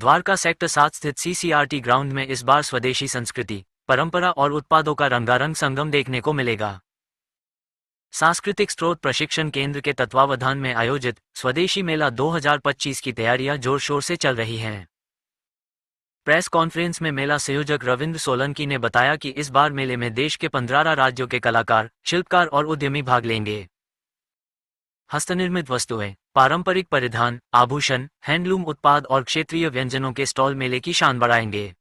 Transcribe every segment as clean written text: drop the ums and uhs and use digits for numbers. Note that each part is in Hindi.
द्वारका सेक्टर 7 स्थित सीसीआरटी ग्राउंड में इस बार स्वदेशी संस्कृति, परंपरा और उत्पादों का रंगारंग संगम देखने को मिलेगा। सांस्कृतिक स्रोत प्रशिक्षण केंद्र के तत्वावधान में आयोजित स्वदेशी मेला 2025 की तैयारियां जोर शोर से चल रही हैं। प्रेस कॉन्फ्रेंस में मेला संयोजक रविंद्र सोलंकी ने बताया कि इस बार मेले में देश के 15 राज्यों के कलाकार, शिल्पकार और उद्यमी भाग लेंगे। हस्तनिर्मित वस्तुएं, पारंपरिक परिधान, आभूषण, हैंडलूम उत्पाद और क्षेत्रीय व्यंजनों के स्टॉल मेले की शान बढ़ाएंगे।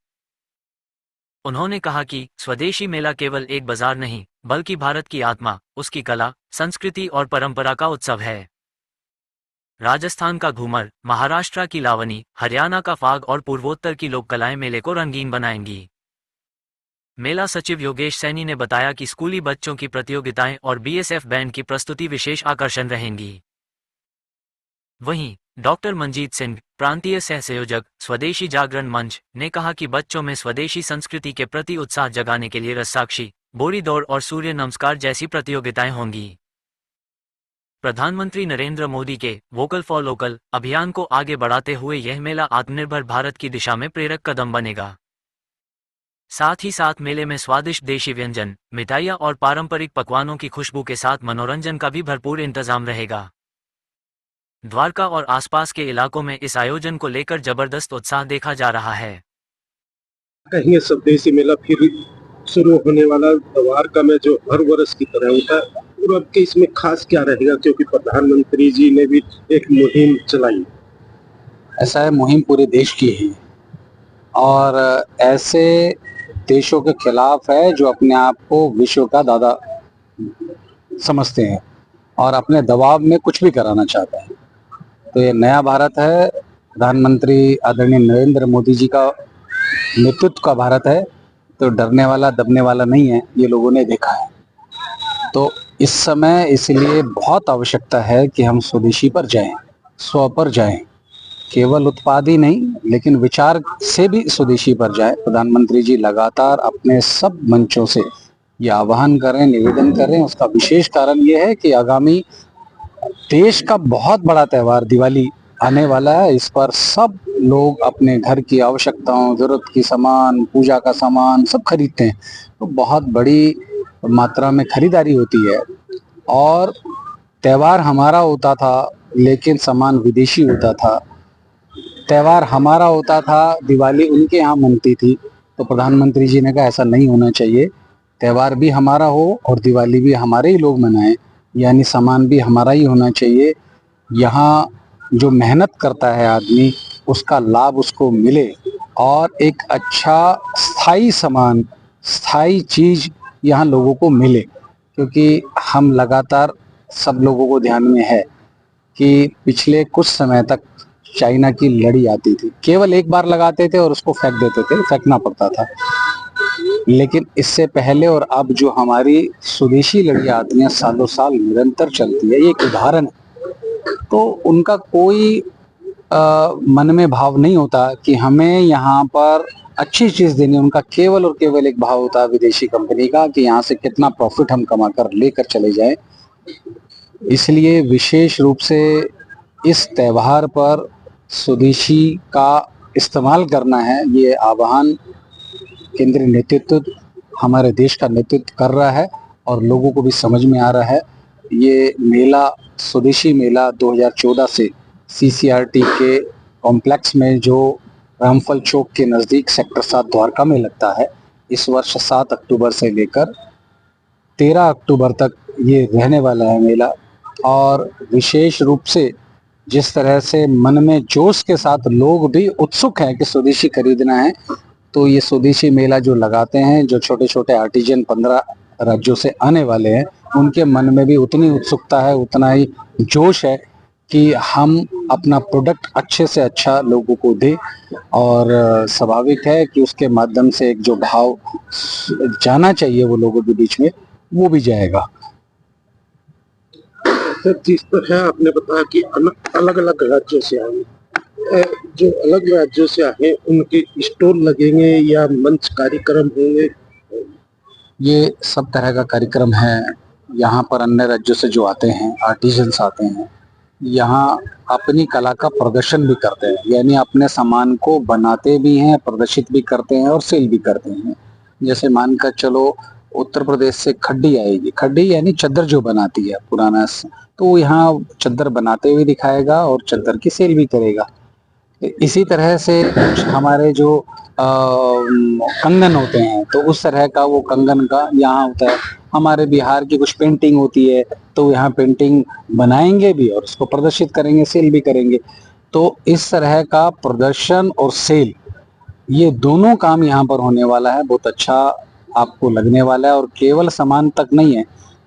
उन्होंने कहा कि स्वदेशी मेला केवल एक बाजार नहीं, बल्कि भारत की आत्मा, उसकी कला, संस्कृति और परंपरा का उत्सव है। राजस्थान का घूमर, महाराष्ट्र की लावनी, हरियाणा का फाग और पूर्वोत्तर की लोक कलाएं मेले को रंगीन बनाएंगी। मेला सचिव योगेश सैनी ने बताया कि स्कूली बच्चों की प्रतियोगिताएं और बीएसएफ बैंड की प्रस्तुति विशेष आकर्षण रहेंगी। वहीं डॉक्टर मंजीत सिंह, प्रांतीय सह संयोजक, स्वदेशी जागरण मंच, ने कहा कि बच्चों में स्वदेशी संस्कृति के प्रति उत्साह जगाने के लिए रस्साकशी, बोरी दौड़ और सूर्य नमस्कार जैसी प्रतियोगिताएं होंगी। प्रधानमंत्री नरेंद्र मोदी के वोकल फॉर लोकल अभियान को आगे बढ़ाते हुए यह मेला आत्मनिर्भर भारत की दिशा में प्रेरक कदम बनेगा। साथ ही साथ मेले में स्वादिष्ट देशी व्यंजन, मिठाइयाँ और पारंपरिक पकवानों की खुशबू के साथ मनोरंजन का भी भरपूर इंतजाम रहेगा। द्वारका और आसपास के इलाकों में इस आयोजन को लेकर जबरदस्त उत्साह देखा जा रहा है। कहीं स्वदेशी मेला फिर शुरू होने वाला द्वारका में जो हर वर्ष की तरह होता है, और अब के इसमें खास क्या रहेगा, क्योंकि प्रधानमंत्री जी ने भी एक मुहिम चलाई। ऐसा है, मुहिम पूरे देश की है और ऐसे देशों के खिलाफ है जो अपने आप को विश्व का दादा समझते हैं और अपने दबाव में कुछ भी कराना चाहते हैं। तो ये नया भारत है, प्रधानमंत्री आदरणीय नरेंद्र मोदी जी का नेतृत्व का भारत है, तो डरने वाला दबने वाला नहीं है, ये लोगों ने देखा है। तो इस समय इसलिए बहुत आवश्यकता है कि हम स्वदेशी पर जाएं, स्व पर जाएं, केवल उत्पाद ही नहीं लेकिन विचार से भी स्वदेशी पर जाए। प्रधानमंत्री जी लगातार अपने सब मंचों से ये आह्वान करें, निवेदन करें। उसका विशेष कारण ये है कि आगामी देश का बहुत बड़ा त्यौहार दिवाली आने वाला है। इस पर सब लोग अपने घर की आवश्यकताओं, जरूरत की सामान, पूजा का सामान सब खरीदते हैं, तो बहुत बड़ी मात्रा में खरीदारी होती है। और त्यौहार हमारा होता था लेकिन सामान विदेशी होता था। त्यौहार हमारा होता था, दिवाली उनके यहाँ मनती थी। तो प्रधानमंत्री जी ने कहा ऐसा नहीं होना चाहिए, त्यौहार भी हमारा हो और दिवाली भी हमारे ही लोग मनाएं, यानी सामान भी हमारा ही होना चाहिए। यहाँ जो मेहनत करता है आदमी, उसका लाभ उसको मिले और एक अच्छा स्थायी सामान, स्थायी चीज यहाँ लोगों को मिले। क्योंकि हम लगातार सब लोगों को ध्यान में है कि पिछले कुछ समय तक चाइना की लड़ी आती थी, केवल एक बार लगाते थे और उसको फेंक देते थे, फेंकना पड़ता था। लेकिन इससे पहले और अब जो हमारी स्वदेशी लड़ी आती हैं, सालों साल निरंतर चलती है, ये एक उदाहरण है। तो उनका कोई मन में भाव नहीं होता कि हमें यहाँ पर अच्छी चीज देनी। उनका केवल और केवल एक भाव होता है विदेशी कंपनी का कि यहाँ से कितना प्रॉफिट हम कमा कर लेकर चले जाएं। इसलिए विशेष रूप से इस त्यौहार पर स्वदेशी का इस्तेमाल करना है, ये आह्वान केंद्रीय नेतृत्व, हमारे देश का नेतृत्व कर रहा है और लोगों को भी समझ में आ रहा है। ये मेला, स्वदेशी मेला 2014 से सीसीआरटी के कॉम्प्लेक्स में जो रामफल चौक के नज़दीक सेक्टर 7 द्वारका में लगता है, इस वर्ष 7 अक्टूबर से लेकर 13 अक्टूबर तक ये रहने वाला है मेला। और विशेष रूप से जिस तरह से मन में जोश के साथ लोग भी उत्सुक हैं कि स्वदेशी खरीदना है, तो ये स्वदेशी मेला जो लगाते हैं, जो छोटे छोटे आर्टिजन 15 राज्यों से आने वाले हैं, उनके मन में भी उतनी उत्सुकता है, उतना ही जोश है कि हम अपना प्रोडक्ट अच्छे से अच्छा लोगों को दें। और स्वाभाविक है कि उसके माध्यम से एक जो भाव जाना चाहिए वो लोगों के बीच में, वो भी जाएगा। सर, जिस तरह आपने बताया कि अलग अलग राज्यों से आए, जो अलग राज्यों से आए उनके स्टॉल लगेंगे या मंच कार्यक्रम होंगे? ये सब तरह का कार्यक्रम है। यहाँ पर अन्य राज्यों से जो आते हैं, आर्टिजन्स आते हैं, यहाँ अपनी कला का प्रदर्शन भी करते हैं, यानी अपने सामान को बनाते भी हैं, प्रदर्शित भी करते हैं और सेल भी करते हैं। जैसे मानकर चलो उत्तर प्रदेश से खड्डी आएगी, खड्डी यानी चद्दर जो बनाती है पुराना, तो वो यहाँ चद्दर बनाते हुए दिखाएगा और चद्दर की सेल भी करेगा। इसी तरह से कुछ हमारे जो कंगन होते हैं, तो उस तरह का वो कंगन का यहाँ होता है। हमारे बिहार की कुछ पेंटिंग होती है, तो यहाँ पेंटिंग बनाएंगे भी और उसको प्रदर्शित करेंगे, सेल भी करेंगे। तो इस तरह का प्रदर्शन और सेल, ये दोनों काम यहाँ पर होने वाला है। बहुत अच्छा आपको लगने वाला है, और केवल सामान तक नहीं है,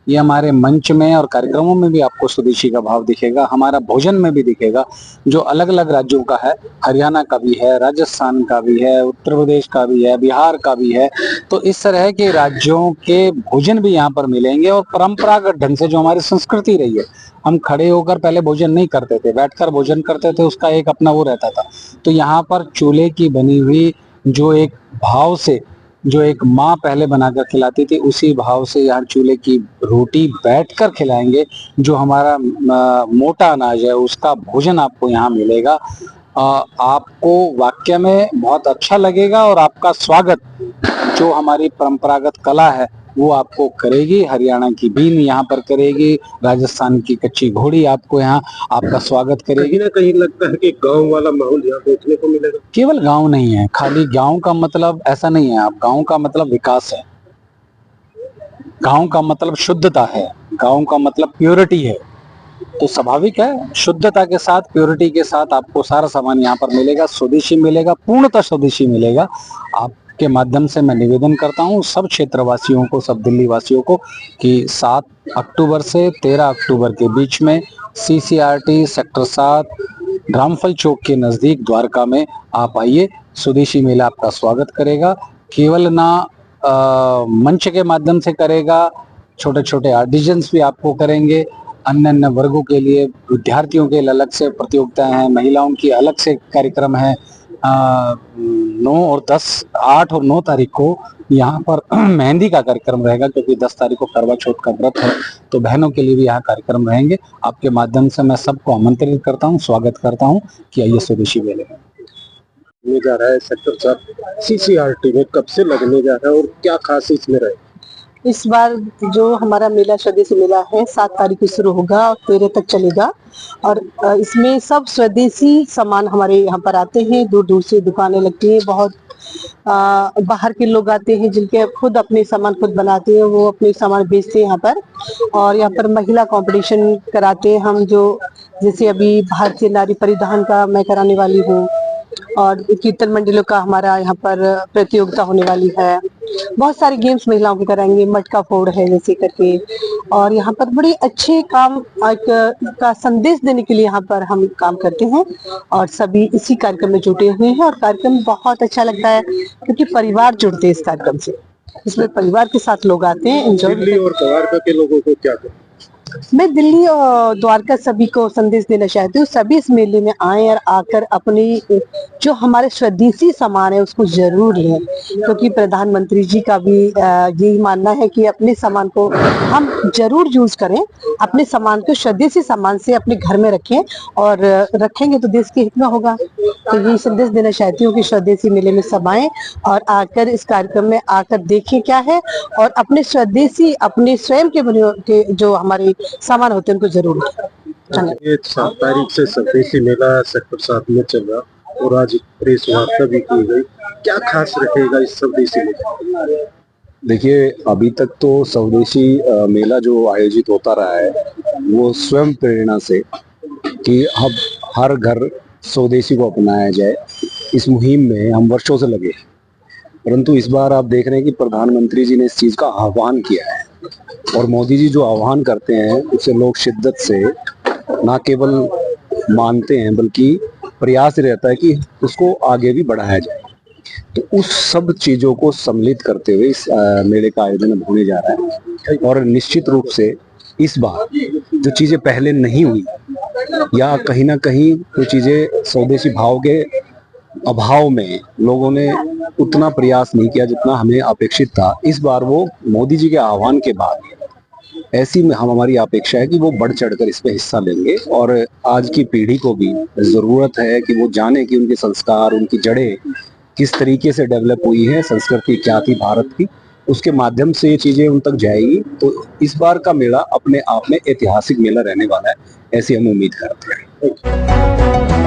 ये हमारे मंच में और कार्यक्रमों में भी आपको स्वदेशी का भाव दिखेगा, हमारा भोजन में भी दिखेगा, जो अलग अलग राज्यों का है। हरियाणा का भी है, राजस्थान का भी है, उत्तर प्रदेश का भी है, बिहार का भी है। तो इस तरह के राज्यों के भोजन भी यहाँ पर मिलेंगे, और परंपरागत ढंग से जो हमारी संस्कृति रही है, हम खड़े होकर पहले भोजन नहीं करते थे, बैठकर भोजन करते थे, उसका एक अपना वो रहता था। तो यहाँ पर चूल्हे की बनी हुई जो एक भाव से, जो एक माँ पहले बनाकर खिलाती थी, उसी भाव से यहाँ चूल्हे की रोटी बैठकर खिलाएंगे। जो हमारा मोटा अनाज है, उसका भोजन आपको यहाँ मिलेगा। आपको वाकई में बहुत अच्छा लगेगा, और आपका स्वागत जो हमारी परंपरागत कला है वो आपको करेगी। हरियाणा की बीन यहाँ पर करेगी, राजस्थान की कच्ची घोड़ी आपको यहाँ आपका स्वागत करेगी। कहीं ना कहीं लगता है कि गांव वाला माहौल यहाँ देखने को मिलेगा। केवल गांव नहीं है, खाली गांव का मतलब ऐसा नहीं है। आप गांव का मतलब विकास है, गांव का मतलब शुद्धता है, गांव का मतलब प्योरिटी है। तो स्वाभाविक है, शुद्धता के साथ, प्योरिटी के साथ आपको सारा सामान यहाँ पर मिलेगा, स्वदेशी मिलेगा, पूर्णतः स्वदेशी मिलेगा। आपके माध्यम से मैं निवेदन करता हूँ सब क्षेत्रवासियों को, सब दिल्ली वासियों को, कि 7 अक्टूबर से 13 अक्टूबर के बीच में CCRT सेक्टर 7 रामफल चौक के नजदीक द्वारका में आप आइए। स्वदेशी मेला आपका स्वागत करेगा। केवल ना मंच के माध्यम से करेगा, छोटे छोटे आर्टिजन्स भी आपको करेंगे। अन्य अन्य वर्गों के लिए, विद्यार्थियों के लिए अलग से प्रतियोगिताएं हैं, महिलाओं की अलग से कार्यक्रम है। 9 और 10, 8 और 9 तारीख को यहाँ पर मेहंदी का कार्यक्रम रहेगा, क्योंकि 10 तारीख को करवा चौथ का व्रत है, तो बहनों के लिए भी यहाँ कार्यक्रम रहेंगे। आपके माध्यम से मैं सबको आमंत्रित करता हूँ, स्वागत करता हूँ कि आइए स्वदेशी मेले में। लगने जा रहा है सेक्टर 7 CCRT में, कब से लगने जा रहा है और क्या खास इसमें रहेगा? इस बार जो हमारा मेला स्वदेशी मेला है 7 तारीख को शुरू होगा और 13 तक चलेगा। और इसमें सब स्वदेशी सामान हमारे यहाँ पर आते हैं, दूर दूर से दुकानें लगती हैं, बहुत बाहर के लोग आते हैं जिनके खुद अपने सामान खुद बनाते हैं, वो अपने सामान बेचते हैं यहाँ पर। और यहाँ पर महिला कंपटीशन कराते हैं हम, जो जैसे अभी भारतीय नारी परिधान का मैं कराने वाली हूँ, और कीर्तन मंडलों का हमारा यहाँ पर प्रतियोगिता होने वाली है। बहुत सारे गेम्स महिलाओं के कराएंगे, मटका फोड़ है जैसे करके। और यहाँ पर बड़े अच्छे काम का संदेश देने के लिए यहाँ पर हम काम करते हैं, और सभी इसी कार्यक्रम में जुटे हुए हैं। और कार्यक्रम बहुत अच्छा लगता है, क्योंकि परिवार जुड़ते हैं इस कार्यक्रम से। इसमें परिवार के साथ लोग आते हैं, एंजॉय। दिल्ली और द्वारका के लोगों को क्या करें? मैं दिल्ली और द्वारका सभी को संदेश देना चाहती हूँ, सभी इस मेले में आए और आकर अपनी जो हमारे स्वदेशी सामान है उसको जरूर लें, क्योंकि प्रधानमंत्री जी का भी यही मानना है कि अपने सामान को हम जरूर यूज करें, अपने सामान को स्वदेशी सामान से अपने घर में रखें, और रखेंगे तो देश के हित में होगा। तो यही संदेश देना चाहती हूँ कि स्वदेशी मेले में सब आए और आकर इस कार्यक्रम में आकर देखें क्या है, और अपने स्वदेशी, अपने स्वयं के जो हमारे सामान होते हैं उनको जरूर। ये 7 तारीख से स्वदेशी मेला सेक्टर 7 में चल रहा, और आज प्रेस वार्ता भी की गई। क्या खास रहेगा इस स्वदेशी मेले? देखिए, अभी तक तो स्वदेशी मेला जो आयोजित होता रहा है वो स्वयं प्रेरणा से, कि अब हर घर स्वदेशी को अपनाया जाए, इस मुहिम में हम वर्षों से लगे। परंतु इस बार आप देख रहे हैं कि प्रधानमंत्री जी ने इस चीज का आह्वान किया है, और मोदी जी जो आह्वान करते हैं उसे लोग शिद्दत से ना केवल मानते हैं, बल्कि प्रयास रहता है कि उसको आगे भी बढ़ाया जाए। तो उस सब चीजों को सम्मिलित करते हुए इस मेले का आयोजन होने जा रहा है। और निश्चित रूप से इस बार जो चीजें पहले नहीं हुई, या कहीं ना कहीं जो चीजें स्वदेशी भाव के अभाव में लोगों ने उतना प्रयास नहीं किया जितना हमें अपेक्षित था, इस बार वो मोदी जी के आह्वान के बाद ऐसी में हमारी अपेक्षा है कि वो बढ़ चढ़कर इसमें हिस्सा लेंगे और आज की पीढ़ी को भी जरूरत है कि वो जाने कि उनके संस्कार, उनकी जड़ें किस तरीके से डेवलप हुई है, संस्कृति क्या थी भारत की, उसके माध्यम से ये चीजें उन तक जाएगी। तो इस बार का मेला अपने आप में ऐतिहासिक मेला रहने वाला है, ऐसी हम उम्मीद करते हैं।